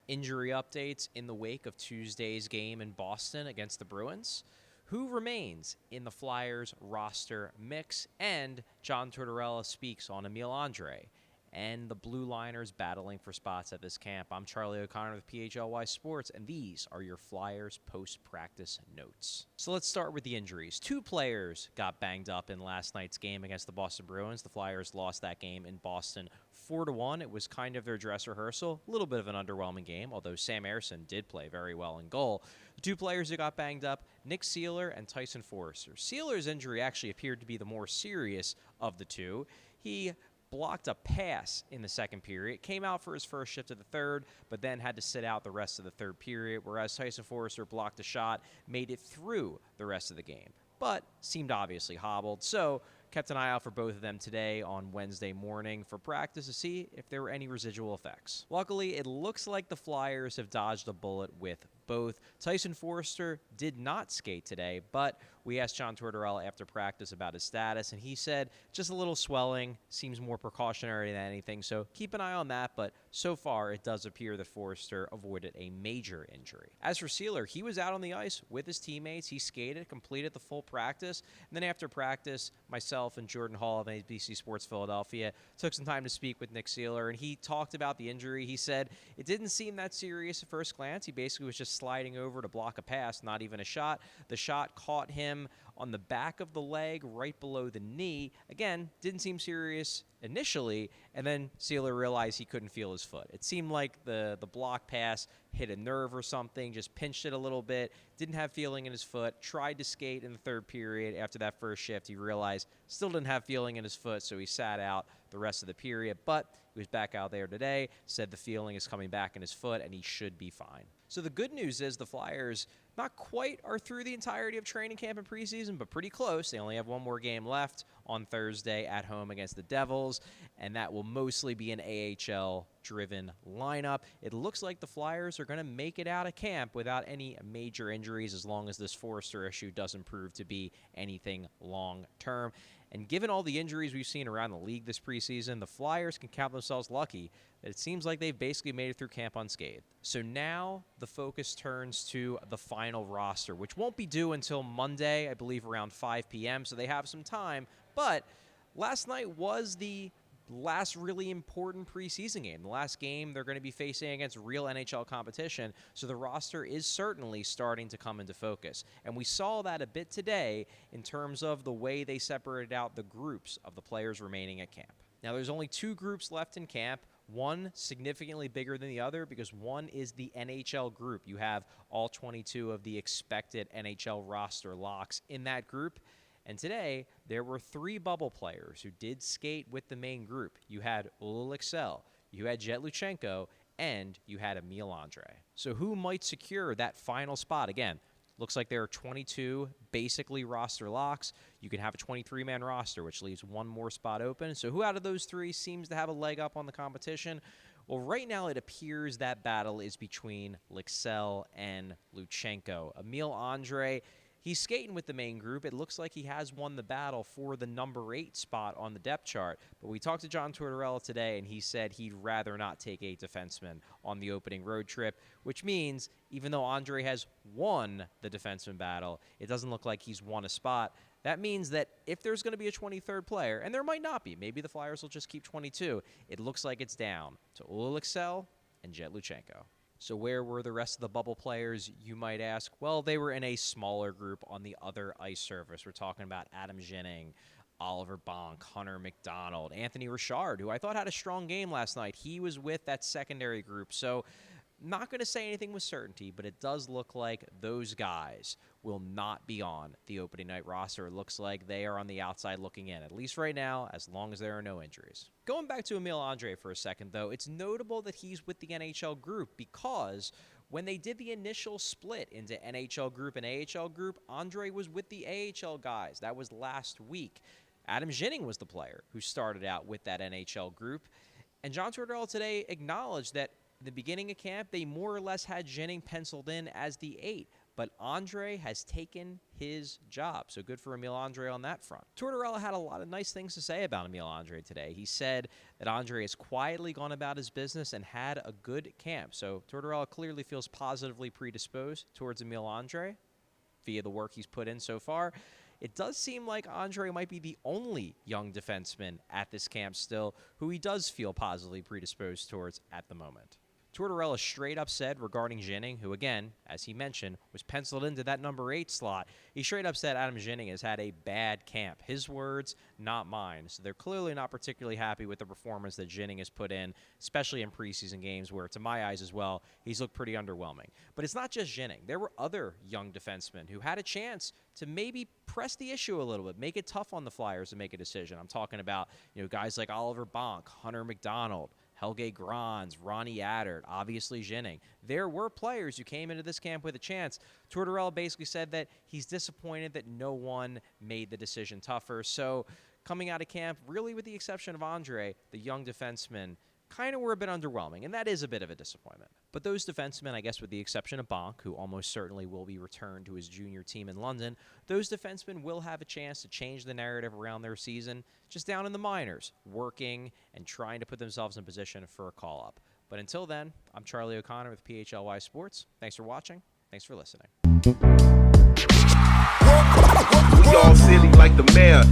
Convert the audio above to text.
injury updates in the wake of Tuesday's game in Boston against the Bruins, who remains in the Flyers roster mix, and John Tortorella speaks on Emil Andrae and the Blue Liners battling for spots at this camp. I'm Charlie O'Connor with PHLY Sports, and these are your Flyers post-practice notes. So let's start with the injuries. 2 players got banged up in last night's game against the Boston Bruins. The Flyers lost that game in Boston 4-1. It was kind of their dress rehearsal. A little bit of an underwhelming game, although Sam Ersson did play very well in goal. The 2 players who got banged up, Nick Seeler and Tyson Foerster. Seeler's injury actually appeared to be the more serious of the 2. He blocked a pass in the second period, came out for his first shift of the third, but then had to sit out the rest of the third period, whereas Tyson Foerster blocked a shot, made it through the rest of the game, but seemed obviously hobbled. So kept an eye out for both of them today on Wednesday morning for practice to see if there were any residual effects. Luckily, it looks like the Flyers have dodged a bullet with both. Tyson Foerster did not skate today, but we asked John Tortorella after practice about his status, and he said just a little swelling, seems more precautionary than anything, so keep an eye on that, but so far it does appear that Foerster avoided a major injury. As for Seeler, he was out on the ice with his teammates. He skated, completed the full practice, and then after practice, myself and Jordan Hall of ABC Sports Philadelphia took some time to speak with Nick Seeler, and he talked about the injury. He said it didn't seem that serious at first glance. He basically was just sliding over to block a pass, not even a shot. The shot caught him on the back of the leg, right below the knee. Again, didn't seem serious initially, and then Seeler realized he couldn't feel his foot. It seemed like the block pass hit a nerve or something, just pinched it a little bit, didn't have feeling in his foot, tried to skate in the third period. After that first shift, he realized still didn't have feeling in his foot, so he sat out the rest of the period, but he was back out there today, said the feeling is coming back in his foot, and he should be fine. So the good news is the Flyers not quite are through the entirety of training camp and preseason, but pretty close. They only have one more game left on Thursday at home against the Devils, and that will mostly be an AHL-driven lineup. It looks like the Flyers are going to make it out of camp without any major injuries as long as this Foerster issue doesn't prove to be anything long-term. And given all the injuries we've seen around the league this preseason, the Flyers can count themselves lucky that it seems like they've basically made it through camp unscathed. So now the focus turns to the final roster, which won't be due until Monday, I believe around 5 p.m., so they have some time. But last night was the last really important preseason game. The last game they're going to be facing against real NHL competition, so the roster is certainly starting to come into focus. And we saw that a bit today in terms of the way they separated out the groups of the players remaining at camp. Now, there's only 2 groups left in camp, one significantly bigger than the other because one is the NHL group. You have all 22 of the expected NHL roster locks in that group. And today, there were 3 bubble players who did skate with the main group. You had ALLCITY, you had Jet Luchenko, and you had Emil Andrae. So who might secure that final spot? Again, looks like there are 22 basically roster locks. You can have a 23-man roster, which leaves one more spot open. So who out of those 3 seems to have a leg up on the competition? Well, right now it appears that battle is between Lycksell and Luchenko. Emil Andrae, he's skating with the main group. It looks like he has won the battle for the number 8 spot on the depth chart. But we talked to John Tortorella today, and he said he'd rather not take a defenseman on the opening road trip, which means even though Andrae has won the defenseman battle, it doesn't look like he's won a spot. That means that if there's going to be a 23rd player, and there might not be, maybe the Flyers will just keep 22, it looks like it's down to Lycksell and Jet Luchenko. So where were the rest of the bubble players, you might ask? Well, they were in a smaller group on the other ice surface. We're talking about Adam Ginning, Oliver Bonk, Hunter McDonald, Anthony Richard, who I thought had a strong game last night. He was with that secondary group. So not going to say anything with certainty, but it does look like those guys will not be on the opening night roster. It looks like they are on the outside looking in, at least right now, as long as there are no injuries. Going back to Emil Andrae for a second, though, it's notable that he's with the NHL group because when they did the initial split into NHL group and AHL group, Andrae was with the AHL guys. That was last week. Adam Ginning was the player who started out with that NHL group. And John Tortorella today acknowledged that at the beginning of camp, they more or less had Ginning penciled in as the 8. but Andre has taken his job. So good for Emil Andre on that front. Tortorella had a lot of nice things to say about Emil Andre today. He said that Andre has quietly gone about his business and had a good camp. So Tortorella clearly feels positively predisposed towards Emil Andre via the work he's put in so far. It does seem like Andre might be the only young defenseman at this camp still who he does feel positively predisposed towards at the moment. Tortorella straight up said regarding Ginning, who again, as he mentioned, was penciled into that number 8 slot, he straight up said Adam Ginning has had a bad camp. His words, not mine. So they're clearly not particularly happy with the performance that Ginning has put in, especially in preseason games where, to my eyes as well, he's looked pretty underwhelming. But it's not just Ginning. There were other young defensemen who had a chance to maybe press the issue a little bit, make it tough on the Flyers to make a decision. I'm talking about, guys like Oliver Bonk, Hunter McDonald, Helge Grans, Ronnie Attard, obviously Ginning. There were players who came into this camp with a chance. Tortorella basically said that he's disappointed that no one made the decision tougher. So coming out of camp, really with the exception of Andre, the young defenseman, kind of were a bit underwhelming, and that is a bit of a disappointment. But those defensemen, I guess with the exception of Bonk, who almost certainly will be returned to his junior team in London, those defensemen will have a chance to change the narrative around their season just down in the minors, working and trying to put themselves in position for a call-up. But until then, I'm Charlie O'Connor with PHLY Sports. Thanks for watching. Thanks for listening. We all silly like the mayor.